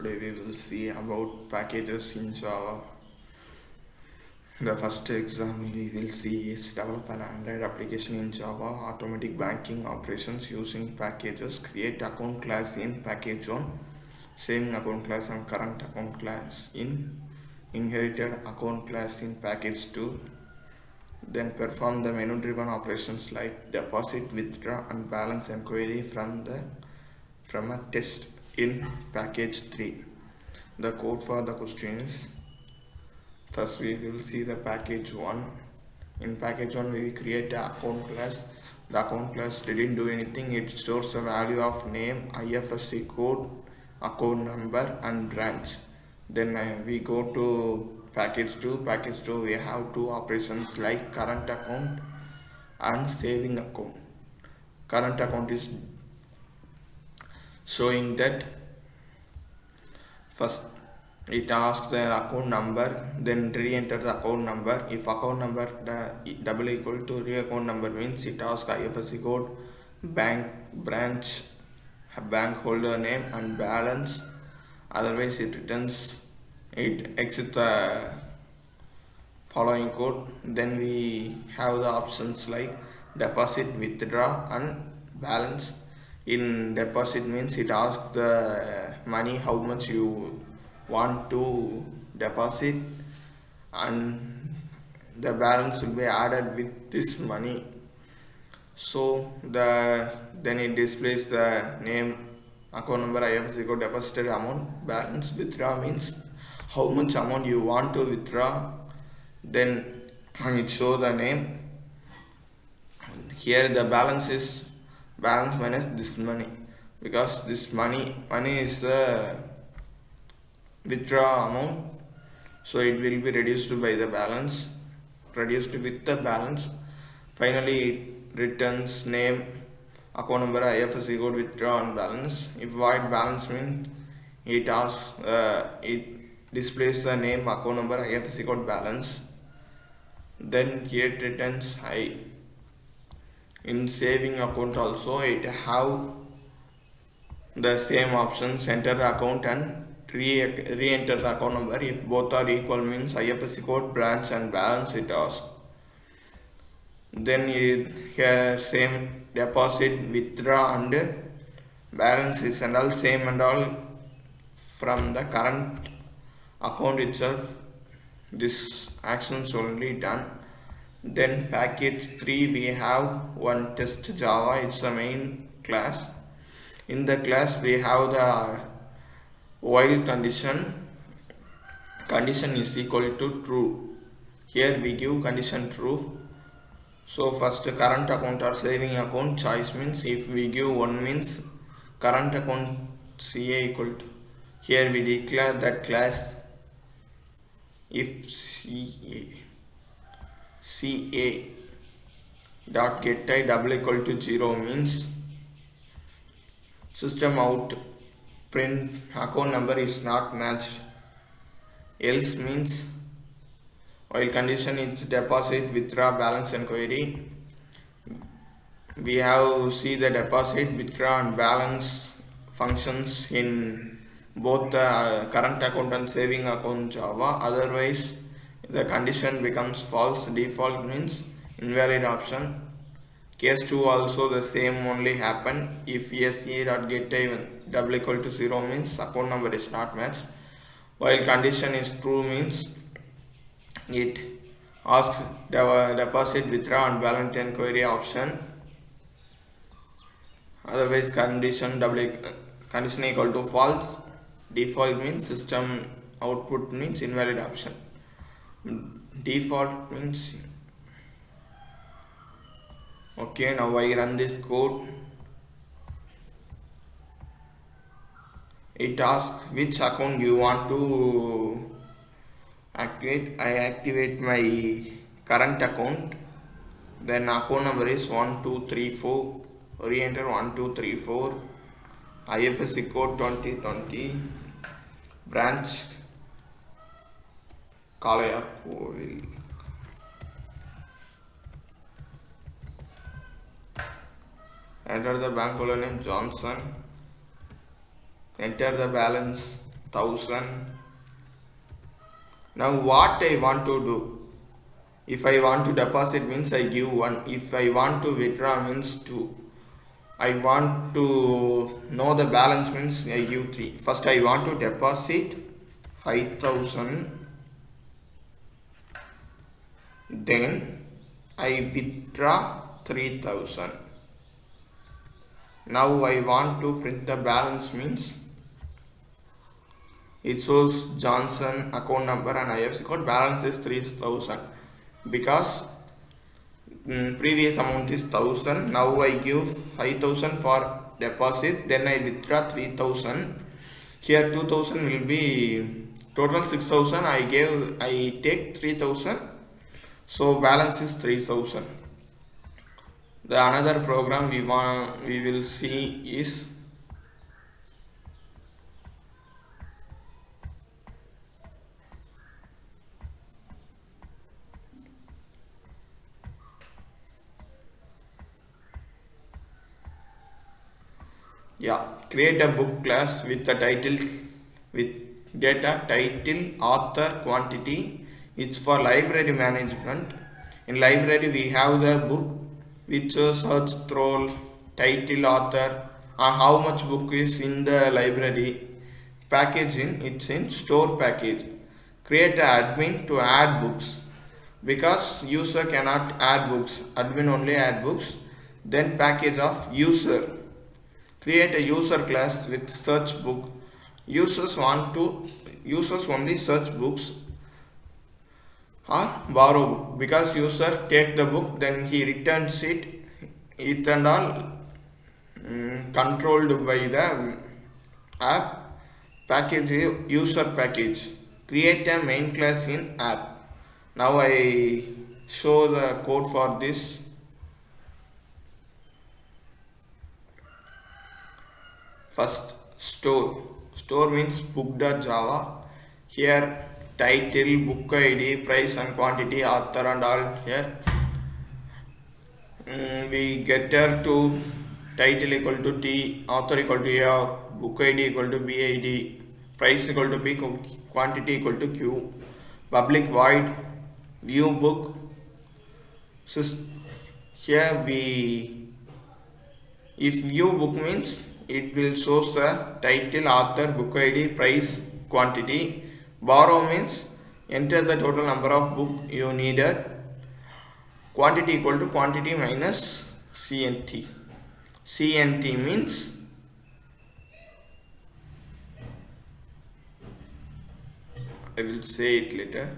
Today we will see about packages in Java. The first example we will see is develop an Android application in Java, automatic banking operations using packages, create account class in package 1, saving account class and current account class in inherited account class in package 2, then perform the menu driven operations like deposit, withdraw and balance enquiry from a test in package 3. The code for the question is, first we will see the package 1. In package 1 we create a account class. The account class didn't do anything. It stores a value of name, IFSC code, account number and branch. Then we go to package 2. Package 2 we have two operations like current account and saving account. Current account is showing that first it asks the account number, then re-enter the account number. If account number double equal to re-account number means it asks IFSC code, bank branch, bank holder name and balance. Otherwise it exits the following code. Then we have the options like deposit, withdraw and balance. In deposit means it asks the money how much you want to deposit and the balance will be added with this money. So then it displays the name, account number, IFSC code, deposited amount. Balance, withdraw means how much amount you want to withdraw. Then it shows the name. Here the balance is balance minus this money, because this money is the withdraw amount, so it will be reduced by the balance, reduced with the balance. Finally it returns name, account number, IFSC code, withdraw and balance. If void balance means it asks it displays the name, account number, IFSC code, balance. Then here it returns I. In saving account also it have the same options, enter the account and re-enter the account number. If both are equal means IFSC code, branch and balance it asks. Then here same deposit, withdraw and balance is and all same and all from the current account itself. This actions only done. Then package 3 we have one test Java, it's the main class. In the class we have the while condition is equal to true. Here we give condition true. So first current account or saving account choice means if we give 1 means current account CA equal to, here we declare that class if CA dot get I double equal to 0 means system out print account number is not matched. Else means while condition is deposit, withdraw, balance enquiry. We have see the deposit, withdraw and balance functions in both the current account and saving account Java. Otherwise the condition becomes false. Default means invalid option. Case 2 also the same only happen. If SE.getI double equal to 0 means account number is not matched. While condition is true means it asks deposit, withdraw and balance enquiry option. Otherwise condition equal to false. Default means system output means invalid option. Default means okay. Now I run this code. It asks which account you want to activate. I activate my current account. Then account number is 1234. Re-enter 1234. IFSC code 2020. Branch Kalayar. Enter the bank holder name Johnson. Enter the balance 1000. Now what I want to do? If I want to deposit means I give 1. If I want to withdraw means 2. I want to know the balance means I give 3. First I want to deposit 5000. Then I withdraw 3000. Now I want to print the balance means it shows Johnson account number and IFSC code. Balance is 3000 because previous amount is 1000. Now I give 5000 for deposit, then I withdraw 3000. Here 2000 will be total 6000. I take 3000, so balance is 3000. The another program we will see is create a book class with the title, with data, title, author, quantity. It's for library management. In library we have the book which search through title, author, how much book is in the library. Package it's in store package. Create an admin to add books because user cannot add books, admin only add books. Then package of user. Create a user class with search book. Users only search books or borrow book because user take the book, then he returns it. It and all controlled by the app. Package user package. Create a main class in app. Now I show the code for this. First store means book.java. Here title, book ID, price and quantity, author and all. Here we getter to title equal to T, author equal to A, book ID equal to BID, price equal to P, quantity equal to Q. Public void view book. Here if view book means it will show the title, author, book ID, price, quantity. Borrow means enter the total number of book you needed. Quantity equal to quantity minus CNT. CNT means I will say it later.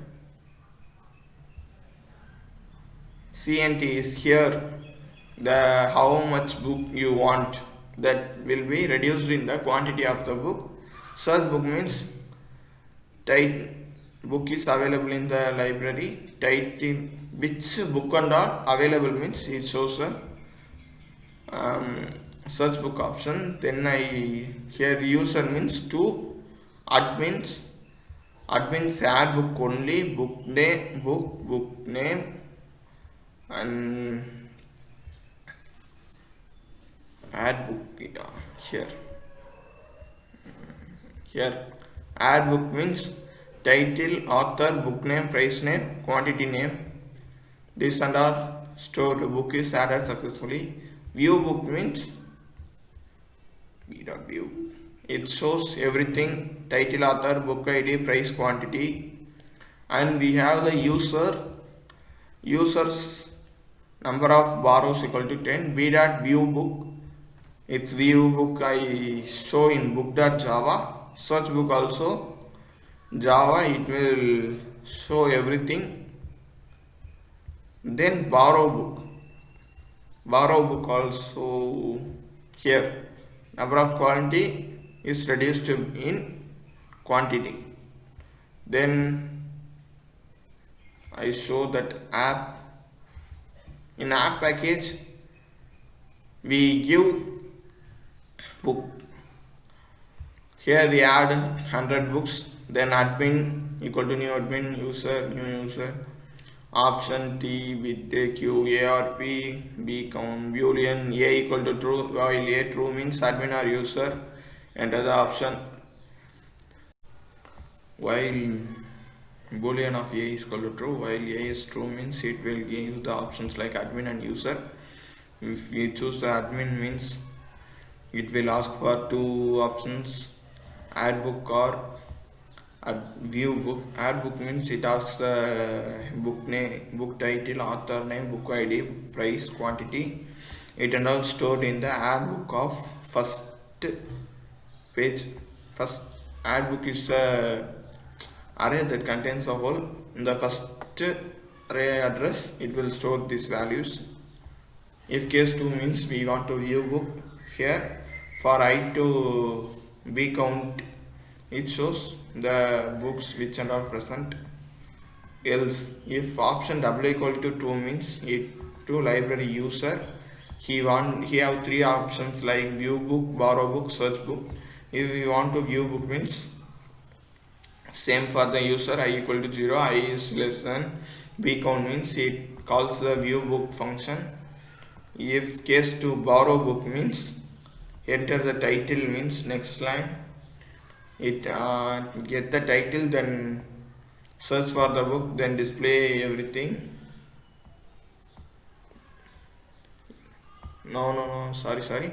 CNT is here the how much book you want, that will be reduced in the quantity of the book. Search book means book is available in the library. Title which book and all available means it shows a search book option. Then here user means to admins add book only, book name and add book here add book means title, author, book name, price name, quantity name. This and all stored book is added successfully. View book means view. It shows everything: title, author, book ID, price, quantity. And we have the user's number of borrows equal to 10. B dot view book. Its view book I show in book.java. Search book also Java, it will show everything. Then borrow book also here number of quantity is reduced in quantity. Then I show that app. In app package we give book. Here we add 100 books. Then admin equal to new admin, new user, option T with a Q, A or P, B count, boolean, A equal to true, while A true means admin or user. Enter the option. While boolean of a is equal to true, while a is true means it will give you the options like admin and user. If you choose the admin means it will ask for two options, add book or view book. Add book means it asks the book name, book title, author name, book ID, price, quantity. It and all stored in the add book of first page. First add book is the array that contains the whole. In the first array address, it will store these values. If case 2 means we want to view book, here for I to be count, it shows the books which are present. Else, if option double equal to true means it to library user, he have three options like view book, borrow book, search book. If we want to view book means same for the user, I equal to 0, I is less than b count means it calls the view book function. If case to borrow book means enter the title means next line, it get the title, then search for the book, then display everything. Sorry,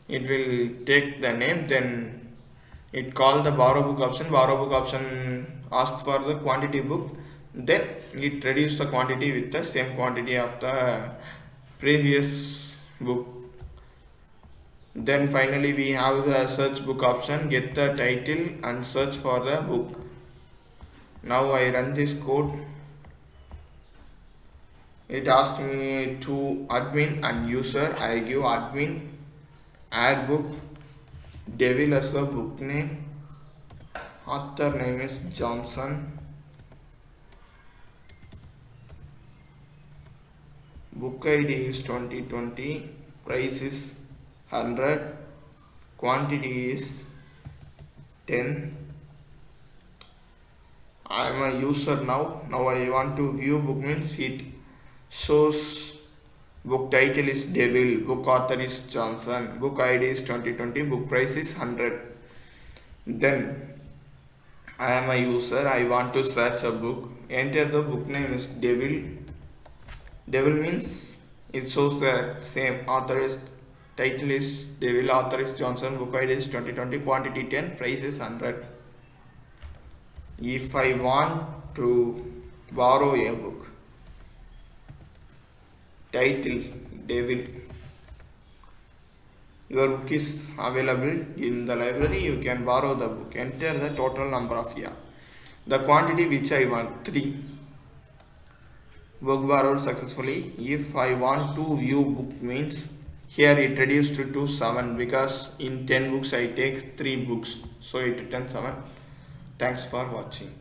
it will take the name, then it call the borrow book option asks for the quantity book, then it reduce the quantity with the same quantity of the previous book. Then finally we have the search book option, get the title and search for the book. Now I run this code. It asks me to admin and user. I give admin, add book, devil as the book name, author name is Johnson, book ID is 2020, price is 100, quantity is 10. I am a user now. Now I want to view book means it shows book title is Devil, book author is Johnson, book ID is 2020, book price is 100. Then I am a user, I want to search a book, enter the book name is Devil. Devil means it shows the same, author is title is Devil, author is Johnson, book ID is 2020, quantity 10, price is 100. If I want to borrow a book, title Devil, your book is available in the library, you can borrow the book, enter the total number of year, the quantity which I want 3, book borrowed successfully. If I want to view book means here it reduced to 7 because in 10 books I take 3 books, so it returns 7. Thanks for watching.